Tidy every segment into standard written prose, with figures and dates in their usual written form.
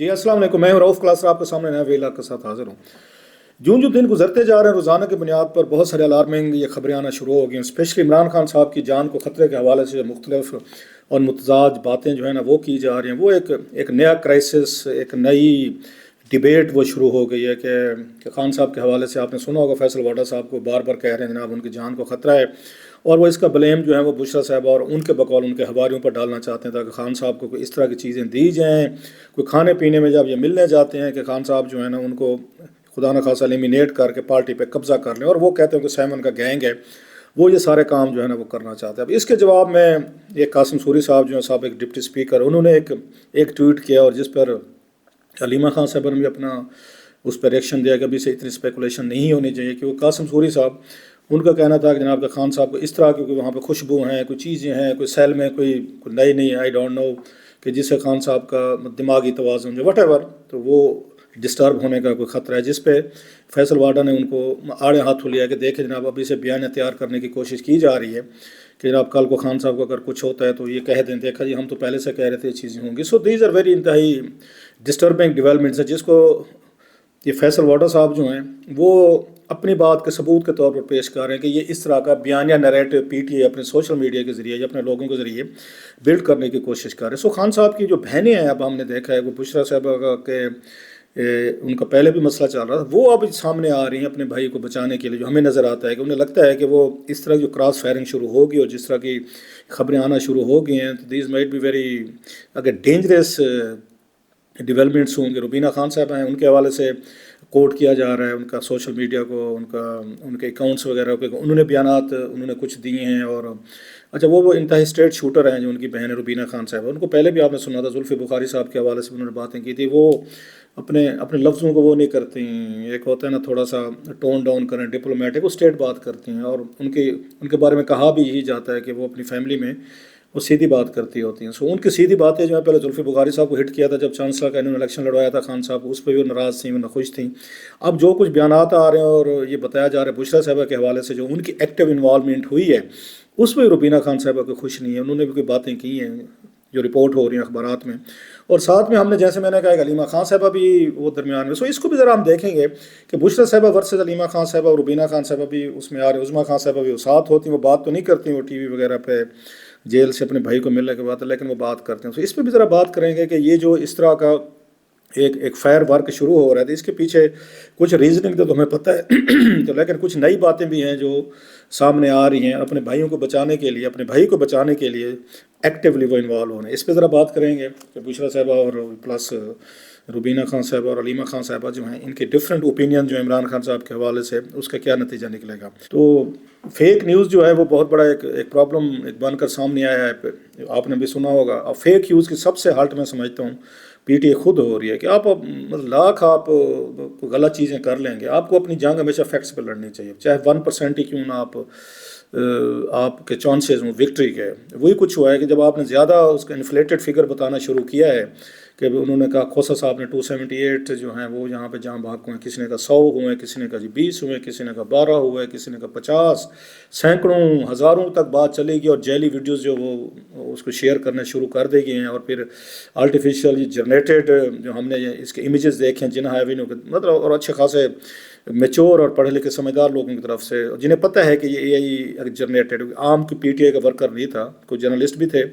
جی السلام علیکم، میں رؤف کلاسر آپ کے سامنے نیا ویلا کے ساتھ حاضر ہوں۔ جو دن گزرتے جا رہے ہیں روزانہ کی بنیاد پر بہت سارے الارمنگ یہ خبریں آنا شروع ہو گئی ہیں، اسپیشلی عمران خان صاحب کی جان کو خطرے کے حوالے سے مختلف اور متضاد باتیں جو ہیں نا وہ کی جا رہی ہیں۔ وہ ایک نیا کرائسس، ایک نئی ڈیبیٹ وہ شروع ہو گئی ہے کہ خان صاحب کے حوالے سے آپ نے سنا ہوگا، فیصل واڈا صاحب کو بار بار کہہ رہے ہیں جناب ان کی جان کو خطرہ ہے، اور وہ اس کا بلیم جو ہے وہ بشرا صاحبہ اور ان کے بقول ان کے حواریوں پر ڈالنا چاہتے ہیں تاکہ خان صاحب کو کوئی اس طرح کی چیزیں دی جائیں۔ کوئی کھانے پینے میں جب یہ ملنے جاتے ہیں کہ خان صاحب جو ہے نا ان کو خدا نخواستہ ایلیمینیٹ کر کے پارٹی پہ قبضہ کر لیں، اور وہ کہتے ہیں کہ سیمن کا گینگ ہے، وہ یہ سارے کام جو ہے نا وہ کرنا چاہتے ہیں۔ اب اس کے جواب میں ایک قاسم سوری صاحب جو ہیں سابق ڈپٹی اسپیکر، انہوں نے ایک ٹویٹ کیا، اور جس پر علیمہ خان صاحب نے بھی اپنا اس پر ریئیکشن دیا کہ ابھی سے اتنی اسپیکولیشن نہیں ہونی چاہیے، کہ وہ قاسم سوری صاحب ان کا کہنا تھا کہ جناب کہ خان صاحب کو اس طرح کی وہاں پہ خوشبو ہیں، کوئی چیزیں ہیں، کوئی سیل میں کوئی نئی آئی ڈونٹ نو، کہ جس سے خان صاحب کا دماغی توازن جو وٹ ایور، تو وہ ڈسٹرب ہونے کا کوئی خطرہ ہے، جس پہ فیصل واڈا نے ان کو آڑے ہاتھوں لیا کہ دیکھیں جناب ابھی سے بیان تیار کرنے کی کوشش کی جا رہی ہے کہ جناب کل کو خان صاحب کو اگر کچھ ہوتا ہے تو یہ کہہ دیں، دیکھا جی ہم تو پہلے سے کہہ رہے تھے یہ چیزیں ہوں گی۔ سو دیز آر ویری انتہائی ڈسٹربنگ ڈیولپمنٹس ہیں، جس کو یہ فیصل واڈا صاحب جو ہیں وہ اپنی بات کے ثبوت کے طور پر پیش کر رہے ہیں کہ یہ اس طرح کا بیانیہ نیریٹو پی ٹی اے اپنے سوشل میڈیا کے ذریعے یا اپنے لوگوں کے ذریعے بلڈ کرنے کی کوشش کر رہے ہیں۔ سو خان صاحب کی جو بہنیں ہیں، اب ہم نے دیکھا ہے وہ بشرا صاحبہ کا کہ ان کا پہلے بھی مسئلہ چل رہا تھا، وہ اب سامنے آ رہی ہیں اپنے بھائی کو بچانے کے لیے، جو ہمیں نظر آتا ہے کہ انہیں لگتا ہے کہ وہ اس طرح جو کراس فائرنگ شروع ہوگی اور جس طرح کی خبریں آنا شروع ہو گئی ہیں، تو دیز مائٹ بی ویری اگر ڈینجرس ڈیولپمنٹس ہوں گے۔ روبینہ خان صاحب ہیں، ان کے حوالے سے کوٹ کیا جا رہا ہے ان کا سوشل میڈیا کو، ان کے اکاؤنٹس وغیرہ کو، انہوں نے بیانات انہوں نے کچھ دیے ہیں، اور اچھا وہ انتہائی اسٹریٹ شوٹر ہیں جو ان کی بہن روبینہ خان صاحب، ان کو پہلے بھی آپ نے سنا تھا زلفی بخاری صاحب کے حوالے سے انہوں نے باتیں کی تھی، وہ اپنے لفظوں کو وہ نہیں کرتی، ایک ہوتا ہے نا تھوڑا سا ٹون ڈاؤن کریں ڈپلومیٹک، وہ اسٹریٹ بات کرتی ہیں، اور ان کے بارے میں کہا بھی یہی جاتا ہے کہ وہ اپنی فیملی میں وہ سیدھی بات کرتی ہوتی ہیں۔ سو ان کی سیدھی باتیں جو ہے پہلے زلفی بخاری صاحب کو ہٹ کیا تھا جب چانسلر کا انہوں نے الیکشن لڑوایا تھا خان صاحب کو، اس پہ بھی وہ ناراض تھیں، وہ ناخوش تھیں۔ اب جو کچھ بیانات آ رہے ہیں اور یہ بتایا جا رہا ہے بشرا صاحبہ کے حوالے سے جو ان کی ایکٹیو انوالومنٹ ہوئی ہے، اس میں روبینہ خان صاحبہ کو خوش نہیں ہے، انہوں نے بھی کوئی باتیں کی ہیں جو رپورٹ ہو رہی ہیں اخبارات میں، اور ساتھ میں ہم نے جیسے میں نے کہا کہ علیمہ خان صاحبہ بھی وہ درمیان میں۔ سو اس کو بھی ذرا ہم دیکھیں گے کہ بشرا صاحبہ ورسز علیمہ خان صاحبہ اور روبینہ خان صاحبہ بھی اس میں آ رہے، عظمیٰ خان صاحبہ بھی وہ ساتھ ہوتی ہیں، وہ بات تو نہیں کرتی وہ ٹی وی وغیرہ پہ جیل سے اپنے بھائی کو ملنے کے بعد، لیکن وہ بات کرتے ہیں۔ تو اس پہ بھی ذرا بات کریں گے کہ یہ جو اس طرح کا ایک فائر ورک شروع ہو رہا ہے، اس کے پیچھے کچھ ریزننگ تو ہمیں پتہ ہے تو لیکن کچھ نئی باتیں بھی ہیں جو سامنے آ رہی ہیں، اپنے بھائیوں کو بچانے کے لیے، اپنے بھائی کو بچانے کے لیے ایکٹیولی وہ انوالو ہونے، اس پہ ذرا بات کریں گے کہ بشرا صاحبہ اور پلس روبینہ خان صاحبہ اور علیمہ خان صاحبہ جو ہیں ان کے ڈفرینٹ اوپینین جو عمران خان صاحب کے حوالے سے اس کا کیا نتیجہ نکلے گا۔ تو فیک نیوز جو ہے وہ بہت بڑا ایک پرابلم بن کر سامنے آیا ہے، آپ نے بھی سنا ہوگا۔ اب فیک نیوز کی سب سے ہالٹ میں سمجھتا ہوں پی ٹی اے خود ہو رہی ہے کہ آپ لاکھ آپ غلط چیزیں کر لیں گے، آپ کو اپنی جنگ ہمیشہ فیکٹس پہ لڑنی چاہیے، چاہے 1% ہی کیوں نہ آپ کے چانسز ہوں وکٹری کے۔ وہی کچھ ہوا ہے کہ جب آپ نے زیادہ اس کا انفلیٹڈ فگر بتانا شروع کیا ہے کہ انہوں نے کہا کھوسا صاحب نے 278 جو ہیں وہ یہاں پہ جہاں بھاگ ہوئے ہیں، کسی نے کہا 100 ہوئے، کسی نے کہا 20 ہوئے، کسی نے کہا 12 ہوئے، کسی نے کہا 50، سینکڑوں ہزاروں تک بات چلے گی، اور جیلی ویڈیوز جو وہ اس کو شیئر کرنے شروع کر دے گئے ہیں، اور پھر آرٹیفیشیل جنریٹڈ جو ہم نے اس کے امیجز دیکھے ہیں جن ہیوینوں کے مطلب، اور اچھے خاصے میچور اور پڑھے لکھے سمجھدار لوگوں کی طرف سے جنہیں پتہ ہے کہ یہ اے آئی جنریٹڈ، عام کی پی ٹی اے کا ورکر نہیں تھا، کوئی جرنلسٹ بھی تھے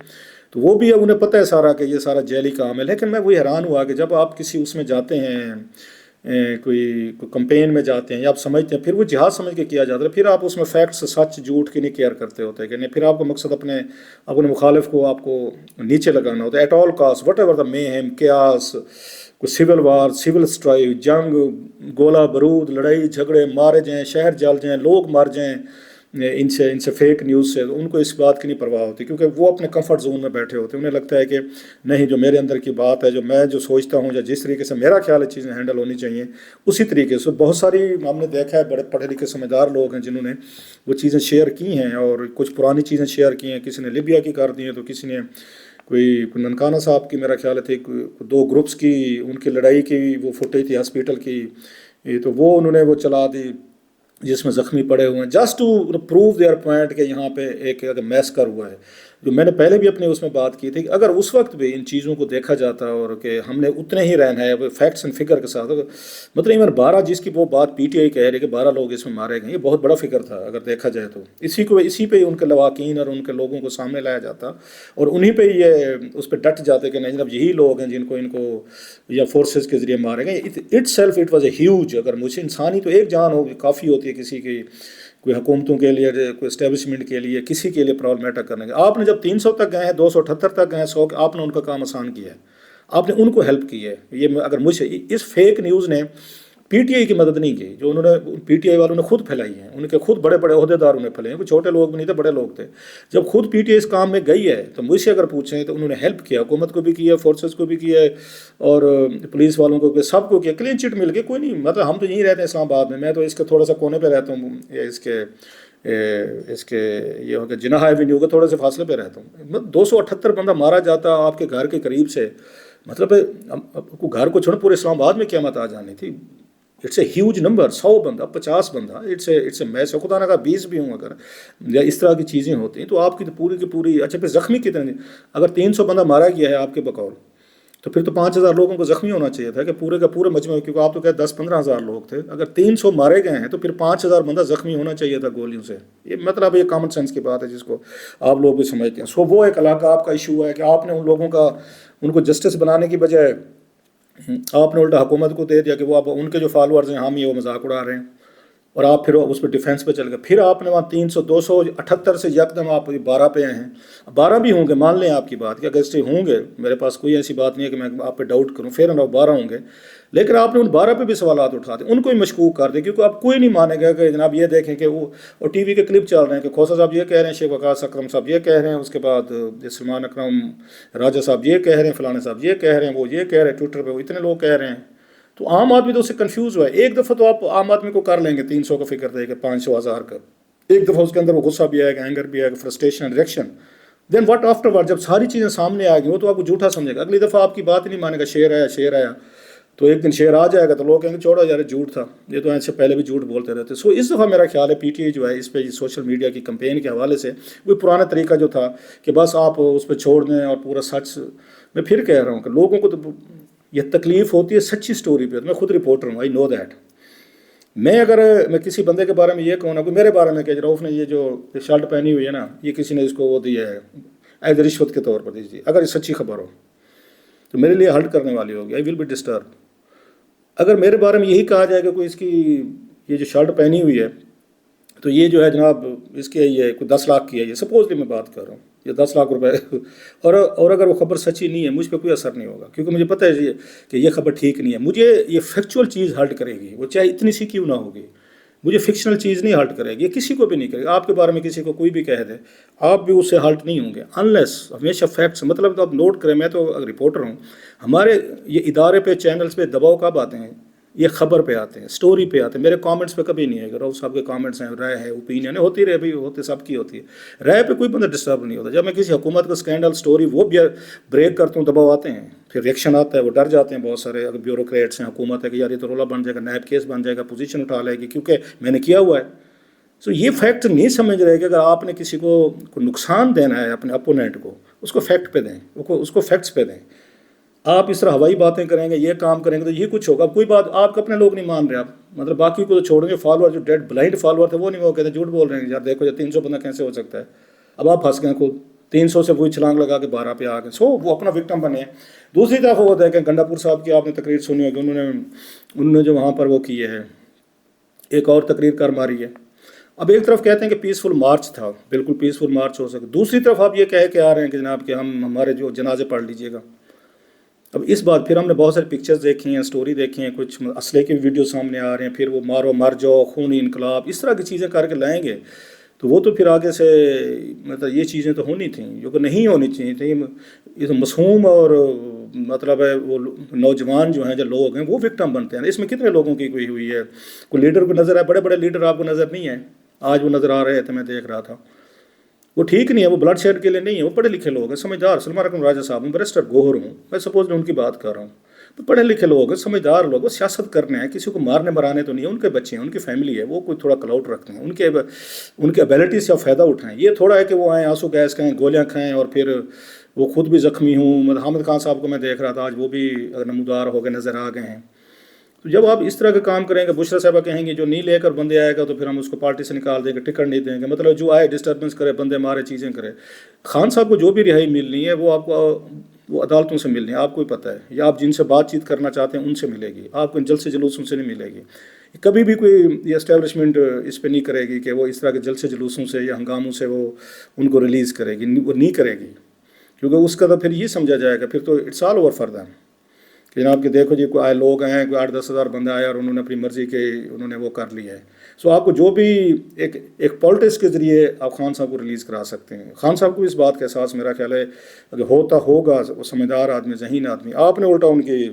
تو وہ بھی انہیں پتہ ہے سارا کہ یہ سارا جیلی کام ہے۔ لیکن میں وہی حیران ہوا کہ جب آپ کسی اس میں جاتے ہیں، کوئی کمپین میں جاتے ہیں یا آپ سمجھتے ہیں، پھر وہ جہاد سمجھ کے کیا جاتا ہے، پھر آپ اس میں فیکٹس سچ جھوٹ کی نہیں کیئر کرتے ہوتے کہ نہیں، پھر آپ کا مقصد اپنے مخالف کو آپ کو نیچے لگانا ہوتا ہے at all cost, whatever the mayhem chaos, کوئی سول وار، سول اسٹرائیو، جنگ، گولہ بارود، لڑائی جھگڑے، مارے جائیں، شہر جل جائیں، لوگ مر جائیں ان سے فیک نیوز سے، ان کو اس بات کی نہیں پرواہ ہوتی، کیونکہ وہ اپنے کمفرٹ زون میں بیٹھے ہوتے ہیں، انہیں لگتا ہے کہ نہیں، جو میرے اندر کی بات ہے، جو میں جو سوچتا ہوں یا جس طریقے سے میرا خیال ہے چیزیں ہینڈل ہونی چاہیے اسی طریقے سے۔ بہت ساری ہم نے دیکھا ہے بڑے پڑھے لکھے سمجھدار لوگ ہیں جنہوں نے وہ چیزیں شیئر کی ہیں، اور کچھ پرانی چیزیں شیئر کی ہیں، کسی نے لیبیا کی کر دی ہیں، تو کسی نے کوئی ننکانہ صاحب کی میرا خیال ہے 2 گروپس کی ان کی لڑائی کی وہ فوٹیج تھی ہاسپیٹل کی، تو وہ انہوں نے وہ چلا دی جس میں زخمی پڑے ہوئے ہیں، just to prove their point کہ یہاں پہ ایک میسکر ہوا ہے۔ جو میں نے پہلے بھی اپنے اس میں بات کی تھی کہ اگر اس وقت بھی ان چیزوں کو دیکھا جاتا اور کہ ہم نے اتنے ہی رہنا ہے فیکٹس اینڈ فگر کے ساتھ، مطلب ایون 12 جس کی وہ بات پی ٹی آئی کہہ رہی کہ 12 لوگ اس میں مارے گئے، یہ بہت بڑا فگر تھا اگر دیکھا جائے تو، اسی پہ ان کے لواحقین اور ان کے لوگوں کو سامنے لایا جاتا اور انہیں پہ یہ اس پہ ڈٹ جاتے کہ نہیں جناب یہی لوگ ہیں جن کو ان کو یا فورسز کے ذریعے مارے گئے. It self it was a huge, اگر مجھے انسانی تو ایک جان ہو کافی ہوتی ہے کسی کی، کوئی حکومتوں کے لیے، کوئی اسٹیبلشمنٹ کے لیے، کسی کے لیے پرابلمیٹک کرنے کے. آپ نے جب 300 تک گئے ہیں، 278 تک گئے ہیں، 100، آپ نے ان کا کام آسان کیا ہے، آپ نے ان کو ہیلپ کی ہے. یہ اگر مجھے اس فیک نیوز نے پی ٹی آئی کی مدد نہیں کی جو انہوں نے پی ٹی آئی والوں نے خود پھیلائی ہیں، ان کے خود بڑے بڑے عہدیداروں نے پھیلے ہیں، کوئی چھوٹے لوگ بھی نہیں تھے، بڑے لوگ تھے. جب خود پی ٹی آئی اس کام میں گئی ہے تو مجھ سے اگر پوچھیں تو انہوں نے ہیلپ کیا، حکومت کو بھی کیا، فورسز کو بھی کیا ہے اور پولیس والوں کو کیا، سب کو کیا. کلین چٹ مل کے کوئی نہیں، مطلب ہم تو یہیں رہتے ہیں اسلام آباد میں تو اس کے تھوڑا سا کونے پہ رہتا ہوں، اس کے یہ ہوگا جناح ایونیو کے تھوڑے سے فاصلے پہ رہتا ہوں. 278 بندہ مارا جاتا آپ کے گھر کے قریب سے، مطلب گھر کو چھوڑ پورے اسلام آباد میں قیامت آ جانی تھی. اٹس اے ہیوج نمبر، 100 بندہ، 50 بندہ، اٹس اے میس. خدا نہ کہا 20 بھی ہوں اگر، یا اس طرح کی چیزیں ہوتی ہیں تو آپ کی تو پوری کی پوری. اچھا پھر زخمی کتنے، اگر 300 بندہ مارا گیا ہے آپ کے بقول، تو پھر تو 5,000 لوگوں کو زخمی ہونا چاہیے تھا کہ پورے کا پورے مجمع، کیونکہ آپ تو کہتے 10-15 ہزار لوگ تھے. اگر 300 مارے گئے ہیں تو پھر 5,000 بندہ زخمی ہونا چاہیے تھا گولیوں سے. یہ مطلب یہ کامن سینس کی بات ہے جس کو آپ لوگ بھی سمجھتے ہیں. وہ ایک علاقہ آپ کا ایشو ہے کہ آپ نے ان لوگوں کا، ان کو جسٹس بنانے کی بجائے آپ نے الٹا حکومت کو دے دیا کہ وہ آپ ان کے جو فالوورز ہیں حامی وہ مذاق اڑا رہے ہیں، اور آپ پھر اس پہ ڈیفینس پہ چل گئے. پھر آپ نے وہاں 278 سے یکدم آپ 12 پہ آئے ہیں. 12 بھی ہوں گے، مان لیں آپ کی بات کہ اگر اس سے ہوں گے، میرے پاس کوئی ایسی بات نہیں ہے کہ میں آپ پہ ڈاؤٹ کروں، فیئر اینڈ 12 ہوں گے، لیکن آپ نے ان 12 پہ بھی سوالات اٹھا دیں، ان کو ہی مشکوک کر دیں، کیونکہ آپ کوئی نہیں مانے گا کہ جناب یہ دیکھیں کہ وہ اور ٹی وی کے کلپ چل رہے ہیں کہ کھوسا صاحب یہ کہہ رہے ہیں، شیخ وقاص اکرم صاحب یہ کہہ رہے ہیں، اس کے بعد سلمان اکرم راجہ صاحب یہ کہہ رہے ہیں، فلانے صاحب یہ کہہ رہے ہیں، وہ یہ کہہ رہے ہیں، ٹویٹر پہ وہ اتنے لوگ کہہ رہے ہیں. تو عام آدمی تو اس سے کنفیوز ہوا ہے. ایک دفعہ تو آپ عام آدمی کو کر لیں گے 300 کا فکر دے کے 500 ہزار کا، ایک دفعہ اس کے اندر وہ غصہ بھی آئے گا، اینگر بھی آئے گا، frustration, reaction. Then what afterward, جب ساری چیزیں سامنے آ گئی وہ تو آپ کو جھوٹا سمجھے گا، اگلی دفعہ آپ کی بات ہی نہیں مانے گا. شیر آیا تو ایک دن شیر آ جائے گا تو لوگ کہیں گے چھوڑو یار جھوٹ تھا، یہ تو ایسے پہلے بھی جھوٹ بولتے رہتے. سو اس دفعہ میرا خیال ہے پی ٹی آئی جو ہے اس پہ سوشل میڈیا کی کمپین کے حوالے سے وہ پرانا طریقہ جو تھا کہ بس آپ اس پہ چھوڑ دیں اور پورا سچ. میں پھر کہہ رہا ہوں کہ لوگوں کو تو یہ تکلیف ہوتی ہے سچی سٹوری پہ. میں خود رپورٹر ہوں، آئی نو دیٹ. میں کسی بندے کے بارے میں یہ کہوں نا، کوئی میرے بارے میں کہ رؤف نے یہ جو شرٹ پہنی ہوئی ہے نا، یہ کسی نے اس کو وہ دی ہے ایز رشوت کے طور پر دی تھی، اگر یہ سچی خبر ہو تو میرے لیے ہلٹ کرنے والی ہوگی، آئی ول بی ڈسٹرب. اگر میرے بارے میں یہی کہا جائے کہ کوئی اس کی یہ جو شرٹ پہنی ہوئی ہے تو یہ جو ہے جناب اس کے یہ کوئی 10 لاکھ کی ہے، یہ سپوزلی میں بات کر رہا ہوں، یہ 10 لاکھ روپے اور اگر وہ خبر سچی نہیں ہے مجھ پہ کوئی اثر نہیں ہوگا، کیونکہ مجھے پتہ ہے کہ یہ خبر ٹھیک نہیں ہے. مجھے یہ فیکچوئل چیز ہرٹ کرے گی، وہ چاہے اتنی سی کیوں نہ ہوگی. مجھے فکشنل چیز نہیں ہرٹ کرے گی، یہ کسی کو بھی نہیں کرے گا. آپ کے بارے میں کسی کو کوئی بھی کہہ دے آپ بھی اس سے ہرٹ نہیں ہوں گے انلیس ہمیشہ فیکٹس. مطلب تو آپ نوٹ کریں، میں تو رپورٹر ہوں، ہمارے یہ ادارے پہ چینلز پہ دباؤ کب آتے ہیں؟ یہ خبر پہ آتے ہیں، سٹوری پہ آتے ہیں. میرے کامنٹس پہ کبھی نہیں ہے کہ رؤف صاحب کے کامنٹس ہیں، رائے ہے، اوپینین ہوتی رہے بھائی، ہوتے سب کی ہوتی ہے، رائے پہ کوئی بندہ ڈسٹرب نہیں ہوتا. جب میں کسی حکومت کا اسکینڈل سٹوری وہ بریک کرتا ہوں، دباؤ آتے ہیں، پھر ریئیکشن آتا ہے، وہ ڈر جاتے ہیں بہت سارے اگر بیوروکریٹس ہیں، حکومت ہے کہ یار یہ تو رولا بن جائے گا، نیب کیس بن جائے گا، پوزیشن اٹھا لے گی کیونکہ میں نے کیا ہوا ہے. سو یہ فیکٹ نہیں سمجھ رہے کہ اگر آپ نے کسی کو نقصان دینا ہے اپنے اپوننٹ کو، اس کو فیکٹ پہ دیں، اس کو فیکٹس پہ دیں. آپ اس طرح ہوائی باتیں کریں گے، یہ کام کریں گے تو یہ کچھ ہوگا. کوئی بات آپ کے اپنے لوگ نہیں مان رہے، آپ مطلب باقی کو تو چھوڑیں گے. فالوور جو ڈیڈ بلائنڈ فالوور تھے وہ نہیں، وہ کہتے ہیں جھوٹ بول رہے ہیں یار دیکھو یہ 300 بندہ کیسے ہو سکتا ہے. اب آپ پھنس گئے خود، 300 سے وہی چھلانگ لگا کے 12 پہ آ گئے. سو وہ اپنا وکٹم بنے ہیں. دوسری طرف وہ دیکھیں گنڈا پور صاحب کی آپ نے تقریر سنی ہوگی، انہوں نے جو وہاں پر وہ کی ہے ایک اور تقریر کر ماری ہے. اب ایک طرف کہتے ہیں کہ پیسفل مارچ تھا، بالکل پیسفل مارچ ہو سکے، دوسری طرف آپ یہ کہہ کے آ رہے ہیں کہ جناب کہ ہمارے جو جنازے پڑھ لیجئے گا. اب اس بات پھر ہم نے بہت ساری پکچرز دیکھی ہیں، سٹوری دیکھی ہیں، کچھ اسلحے کے ویڈیو سامنے آ رہے ہیں، پھر وہ مارو مر جاؤ، خونی انقلاب، اس طرح کی چیزیں کر کے لائیں گے تو وہ تو پھر آگے سے مطلب یہ چیزیں تو ہونی تھیں جو کہ نہیں ہونی چاہیے تھیں. یہ تو معصوم اور مطلب ہے وہ نوجوان جو ہیں جو لوگ ہیں وہ وکٹم بنتے ہیں. اس میں کتنے لوگوں کی کوئی ہوئی ہے؟ کوئی لیڈر کو نظر ہے؟ بڑے بڑے لیڈر آپ کو نظر نہیں ہیں؟ آج وہ نظر آ رہے تھے، میں دیکھ رہا تھا. وہ ٹھیک نہیں ہے، وہ بلڈ شیڈ کے لیے نہیں ہے، وہ پڑھے لکھے لوگ ہیں، سمجھدار. سلمان اکرم راجہ صاحب ہوں، بیرسٹر گوہر ہوں، میں سپوز ان کی بات کر رہا ہوں. تو پڑھے لکھے لوگ ہیں، سمجھدار لوگ، وہ سیاست کرنے ہیں، کسی کو مارنے مرانے تو نہیں ہے، ان کے بچے ہیں، ان کی فیملی ہے، وہ کوئی تھوڑا کلاؤٹ رکھتے ہیں، ان کے ابیلٹی سے آپ فائدہ اٹھائیں. یہ تھوڑا ہے کہ وہ آئیں آنسو گیس کھائیں، گولیاں کھائیں اور پھر وہ خود بھی زخمی ہوں. حامد خان صاحب کو میں دیکھ رہا تھا آج، وہ بھی نمودار ہو کے نظر آ گئے ہیں. تو جب آپ اس طرح کے کام کریں گے، بشرا صاحبہ کہیں گے جو نہیں لے کر بندے آئے گا تو پھر ہم اس کو پارٹی سے نکال دیں گے، ٹکٹ نہیں دیں گے. مطلب جو آئے ڈسٹربنس کرے، بندے مارے، چیزیں کرے. خان صاحب کو جو بھی رہائی ملنی ہے وہ آپ کو وہ عدالتوں سے ملنی ہے، آپ کو ہی پتہ ہے، یا آپ جن سے بات چیت کرنا چاہتے ہیں ان سے ملے گی، آپ کو جلسے جلوسوں سے نہیں ملے گی. کبھی بھی کوئی یہ اسٹیبلشمنٹ اس پہ نہیں کرے گی کہ وہ اس طرح کے جلسے جلوسوں سے یا ہنگاموں سے وہ ان کو ریلیز کرے گی، وہ نہیں کرے گی. کیونکہ اس کا تو پھر یہ سمجھا جائے گا، پھر تو it's all over for them کہ جناب کہ دیکھو جی کوئی آئے لوگ ہیں، کوئی 8-10 ہزار بندے آئے اور انہوں نے اپنی مرضی کے انہوں نے وہ کر لیا ہے. سو آپ کو جو بھی ایک پالیٹکس کے ذریعے آپ خان صاحب کو ریلیز کرا سکتے ہیں. خان صاحب کو اس بات کا احساس میرا خیال ہے کہ ہوتا ہوگا، وہ سمجھدار آدمی، ذہین آدمی. آپ نے الٹا ان کی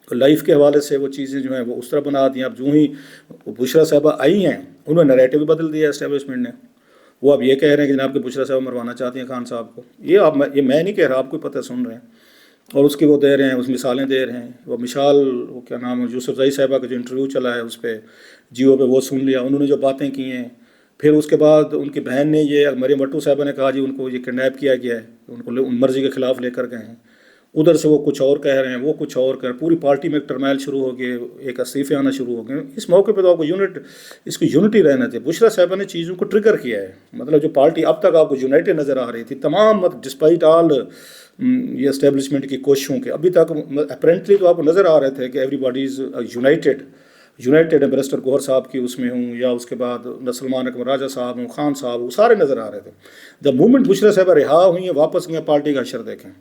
لائف کے حوالے سے وہ چیزیں جو ہیں وہ اس طرح بنا دی. اب جو ہی بشرا صاحبہ آئی ہیں انہوں نے نیریٹو بھی بدل دیا اسٹیبلشمنٹ نے. وہ اب یہ کہہ رہے ہیں کہ جناب کہ بشرا صاحب مروانا چاہتی ہیں خان صاحب کو. یہ میں نہیں کہہ رہا، آپ کو پتہ سن رہے ہیں. اور اس کی وہ دے رہے ہیں، اس مثالیں دے رہے ہیں. وہ مثال وہ کیا نام ہے، یوسف زئی صاحبہ کا جو انٹرویو چلا ہے اس پہ جیو پہ، وہ سن لیا. انہوں نے جو باتیں کی ہیں، پھر اس کے بعد ان کی بہن نے یہ مریم بٹو صاحبہ نے کہا جی ان کو یہ کڈنیپ کیا گیا ہے، ان کو ان مرضی کے خلاف لے کر گئے ہیں. ادھر سے وہ کچھ اور کہہ رہے ہیں، وہ کچھ اور کہہ رہے ہیں. پوری پارٹی میں ایک ٹرمائل شروع ہو گئے، ایک استعفے آنا شروع ہو گئے. اس موقع پہ تو آپ کو اس کی یونٹی رہنا چاہیے. بشرا صاحبہ نے چیزوں کو ٹریگر کیا ہے. مطلب جو پارٹی اب تک آپ کو یونائٹڈ نظر آ رہی تھی تمام، ڈسپائٹ آل یہ اسٹیبلشمنٹ کی کوششوں کے، ابھی تک اپرینٹلی تو آپ کو نظر آ رہے تھے کہ ایوری باڈی از یونائٹڈ ہے. برسٹر گوہر صاحب کی اس میں ہوں، یا اس کے بعد سلمان اکبر راجہ صاحب ہوں، خان صاحب، وہ سارے نظر آ رہے تھے. جب موومنٹ بشرا صاحبہ رہا ہوئی ہیں، واپس گئے، پارٹی کا حشر دیکھیں.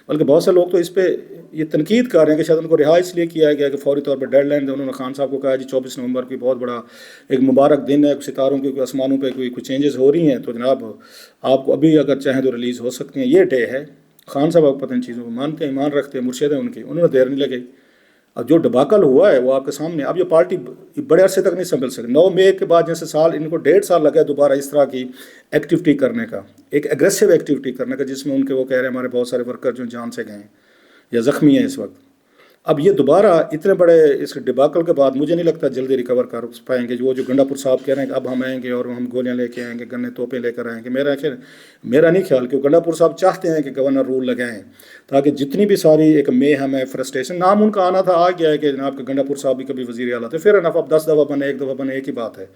بلکہ بہت سے لوگ تو اس پہ یہ تنقید کر رہے ہیں کہ شاید ان کو رہا اس لیے کیا گیا کہ فوری طور پر ڈیڈ لائن دے. انہوں نے خان صاحب کو کہا جی 24 نومبر کی بہت بڑا ایک مبارک دن ہے، ستاروں کی کوئی آسمانوں پہ کوئی چینجز ہو رہی ہیں، تو جناب آپ کو ابھی اگر چاہیں تو ریلیز ہو سکتی ہیں، یہ ڈے ہے. خان صاحب آپ پتہ ان چیزوں کو مانتے ہیں، ایمان رکھتے ہیں، مرشد ہیں ان کی. انہوں نے دیر نہیں لگی. اب جو ڈباکل ہوا ہے وہ آپ کے سامنے. اب یہ پارٹی بڑے عرصے تک نہیں سنبھل سکتی. 9 مئی کے بعد جیسے سال ان کو 1.5 سال لگا دوبارہ اس طرح کی ایکٹیویٹی کرنے کا، ایک ایگریسو ایکٹیویٹی کرنے کا، جس میں ان کے وہ کہہ رہے ہیں ہمارے بہت سارے ورکر جو جان سے گئے ہیں یا زخمی ہیں اس وقت. اب یہ دوبارہ اتنے بڑے اس ڈباکل کے بعد مجھے نہیں لگتا جلدی ریکور کر پائیں گے. وہ جو گنڈا پور صاحب کہہ رہے ہیں کہ اب ہم آئیں گے اور ہم گولیاں لے کے آئیں گے، گنے توپیں لے کر آئیں گے، میرا نہیں خیال کہ گنڈا پور صاحب چاہتے ہیں کہ گورنر رول لگائیں تاکہ جتنی بھی ساری ایک ہمیں فرسٹریشن، نام ان کا آنا تھا، آ گیا ہے کہ جناب کہ گنڈا پور صاحب بھی کبھی وزیر اعلیٰ تھے، پھر انف اب 10 دفعہ بنے، 1 دفعہ بنے، ایک ہی بات ہے.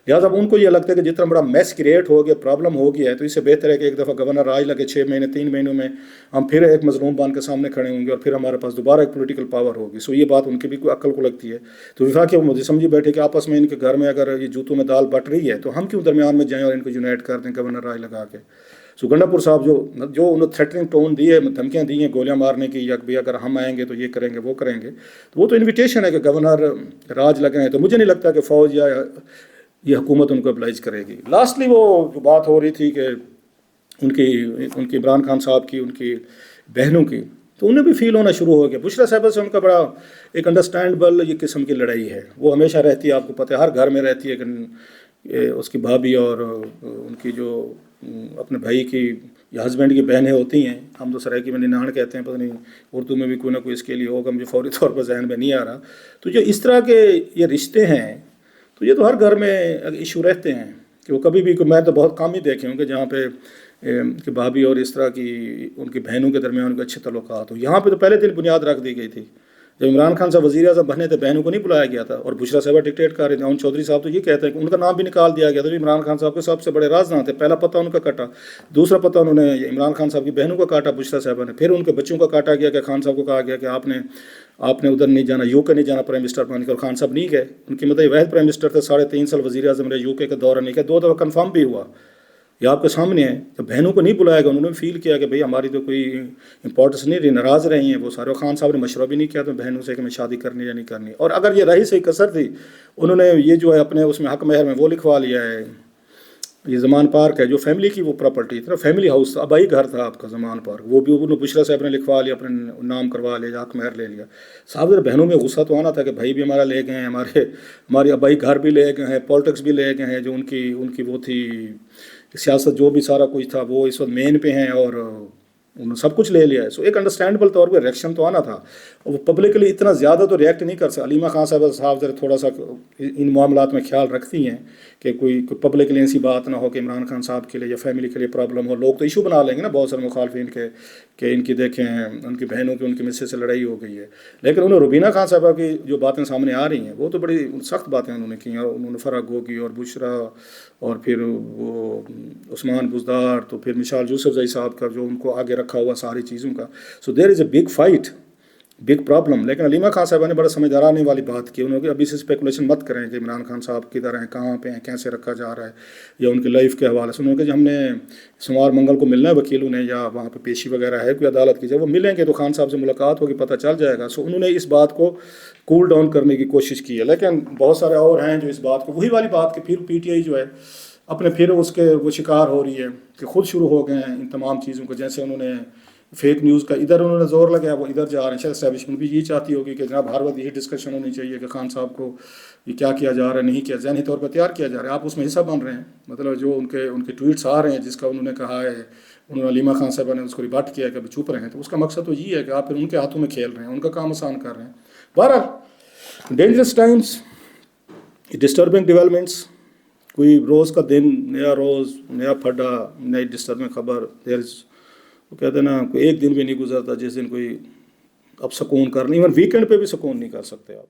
لہٰذا اب ان کو یہ لگتا ہے کہ جتنا بڑا میس کریٹ ہو گیا، پرابلم ہو گیا ہے، تو اس سے بہتر ہے کہ ایک دفعہ گورنر راج لگے 6 مہینے 3 مہینوں میں ہم پھر ایک مظلوم بان کے سامنے کھڑے ہوں گے اور پھر ہمارے پاس دوبارہ ایک پولیٹیکل پاور ہوگی. سو یہ بات ان کی بھی کوئی عقل کو لگتی ہے. تو وفاقی وہ مجھے سمجھی بیٹھے کہ آپس میں ان کے گھر میں اگر یہ جوتوں میں دال بٹ رہی ہے تو ہم کیوں درمیان میں جائیں اور ان کو یونائٹ کر دیں گورنر راج لگا کے. سو گنڈا پور صاحب جو انہوں تھریٹنگ ٹون دی ہے، دھمکیاں دی ہیں گولیاں مارنے کی، یا بھی اگر ہم آئیں گے تو یہ کریں گے وہ کریں گے، تو وہ تو انویٹیشن ہے کہ گورنر راج لگائیں. تو مجھے نہیں لگتا کہ فوج یا یہ حکومت ان کو ابلائز کرے گی. لاسٹلی وہ جو بات ہو رہی تھی کہ ان کی عمران خان صاحب کی، ان کی بہنوں کی، تو انہیں بھی فیل ہونا شروع ہو گیا. بشرا صاحبہ سے ان کا بڑا ایک انڈرسٹینڈبل یہ قسم کی لڑائی ہے. وہ ہمیشہ رہتی ہے، آپ کو پتہ ہے، ہر گھر میں رہتی ہے کہ اس کی بھابھی اور ان کی جو اپنے بھائی کی یا ہسبینڈ کی بہنیں ہوتی ہیں، ہم تو سرائکی میں نناڑ کہتے ہیں، پتہ نہیں اردو میں بھی کوئی نہ کوئی اس کے لیے ہوگا، مجھے فوری طور پر ذہن میں نہیں آ رہا. تو جو اس طرح کے یہ رشتے ہیں تو یہ تو ہر گھر میں ایشو رہتے ہیں کہ وہ کبھی بھی، میں تو بہت کام ہی دیکھے ہوں کہ جہاں پہ کہ بھابھی اور اس طرح کی ان کی بہنوں کے درمیان کے اچھے تعلقات ہو. یہاں پہ تو پہلے دن بنیاد رکھ دی گئی تھی جب عمران خان صاحب وزیر اعظم بنے تھے، بہنوں کو نہیں بلایا گیا تھا. اور بشرا صاحبہ ڈکٹیٹ کر رہے تھے. چودھری صاحب تو یہ کہتے ہیں کہ ان کا نام بھی نکال دیا گیا تھا. عمران خان صاحب کے سب سے بڑے رازداں تھے. پہلا پتہ ان کا کاٹا، دوسرا پتہ انہوں نے عمران خان صاحب کی بہنوں کا کاٹا بشرا صاحبہ نے، پھر ان کے بچوں کا کاٹا گیا کہ خان صاحب کو کہا گیا کہ آپ نے ادھر نہیں جانا، یو کے نہیں جانا پرائم منسٹر بن کے. اور خان صاحب نہیں گئے. ان کی مطلب واحد پرائم منسٹر تھے، 3.5 سال وزیر اعظم رہے، یو کے کا دورہ نہیں کیا. 2 دفعہ کنفرم بھی ہوا، یہ آپ کے سامنے ہے. جب بہنوں کو نہیں بلایا گیا، انہوں نے فیل کیا کہ بھئی ہماری تو کوئی امپورٹنس نہیں رہی، ناراض رہی ہیں وہ سارے. خان صاحب نے مشورہ بھی نہیں کیا تو بہنوں سے کہ میں شادی کرنی یا نہیں کرنی. اور اگر یہ رہی صحیح کثر تھی، انہوں نے یہ جو ہے اپنے اس میں حق مہر میں وہ لکھوا لیا ہے، یہ زمان پارک ہے جو فیملی کی وہ پراپرٹی تھی نا، فیملی ہاؤس تھا، آبائی گھر تھا آپ کا زمان پارک، وہ بھی انہوں بشرا صاحب نے لکھوا لیا، اپنے نام کروا لیا، حق مہر لے لیا. صاحب بہنوں میں غصہ تو آنا تھا کہ بھائی بھی ہمارا لے گئے ہیں، ہماری آبائی گھر بھی لے گئے ہیں، پالیٹکس بھی لے گئے ہیں، جو ان کی وہ تھی سیاست، جو بھی سارا کچھ تھا وہ اس وقت مین پہ ہیں. اور انہوں نے سب کچھ لے لیا ہے. سو ایک انڈرسٹینڈیبل طور پہ ریئیکشن تو آنا تھا. وہ پبلکلی اتنا زیادہ تو ریئیکٹ نہیں کر سکتے. علیمہ خان صاحب ذرا تھوڑا سا ان معاملات میں خیال رکھتی ہیں کہ کوئی پبلکلی ایسی بات نہ ہو کہ عمران خان صاحب کے لیے یا فیملی کے لیے پرابلم ہو. لوگ تو ایشو بنا لیں گے نا بہت سارے مخالفین کے کہ ان کی دیکھیں ان کی بہنوں کی ان کی مسز سے لڑائی ہو گئی ہے. لیکن انہوں روبینہ خان صاحبہ کی جو باتیں سامنے آ رہی ہیں وہ تو بڑی سخت باتیں انہوں نے کی ہیں. اور انہوں نے فرح گوگی اور بشرا اور پھر وہ عثمان بزدار تو پھر مشال یوسف زئی صاحب کا جو ان کو آگے رکھا ہوا ساری چیزوں کا. So there is a big fight, big problem. لیکن علیمہ خان صاحبہ نے بڑا سمجھدارانہ والی بات کی. انہوں نے ابھی سے اسپیکولیشن مت کریں کہ عمران خان صاحب کدھر ہیں, کہاں پہ ہیں, کیسے رکھا جا رہا ہے یا ان کے لائف کے حوالے سے. انہوں نے کہا ہم نے سوموار منگل کو ملنا ہے وکیلوں نے یا وہاں پہ پیشی وغیرہ ہے کوئی عدالت کی, جب وہ ملیں گے تو خان صاحب سے ملاقات ہوگی, پتہ چل جائے گا. سو انہوں نے اس بات کو کول ڈاؤن کرنے کی کوشش کی ہے. لیکن بہت سارے اور ہیں جو اس بات کو وہی والی بات کہ پھر پی ٹی آئی جو ہے اپنے پھر اس کے وہ شکار ہو رہی ہے کہ خود شروع ہو گئے ہیں ان تمام چیزوں کو. جیسے انہوں نے فیک نیوز کا ادھر انہوں نے زور لگایا, وہ ادھر جا رہے ہیں. شاید اسٹیبلشمنٹ بھی یہی چاہتی ہوگی کہ جناب ہر وقت یہی ڈسکشن ہونی چاہیے کہ خان صاحب کو یہ کیا کیا جا رہا ہے, نہیں کیا, ذہنی طور پر تیار کیا جا رہا ہے. آپ اس میں حصہ بن رہے ہیں. مطلب جو ان کے ٹویٹس آ رہے ہیں جس کا انہوں نے کہا ہے, انہوں نے علیمہ خان صاحبہ نے اس کو ریبٹ کیا کہ ابھی چپ رہے ہیں, تو اس کا مقصد تو یہ ہے کہ آپ پھر ان کے ہاتھوں میں کھیل رہے ہیں, ان کا کام آسان کر رہے ہیں. بہرحال ڈینجرس ٹائمس, ڈسٹربنگ ڈیولپمنٹس, کوئی روز کا دن, نیا روز, نیا پھڈا, نئی ڈسٹربنگ خبر. وہ کہتے ہیں نا کوئی ایک دن بھی نہیں گزرتا جس دن کوئی اب سکون کر نہیں, ایون ویکینڈ پہ بھی سکون نہیں کر سکتے آپ.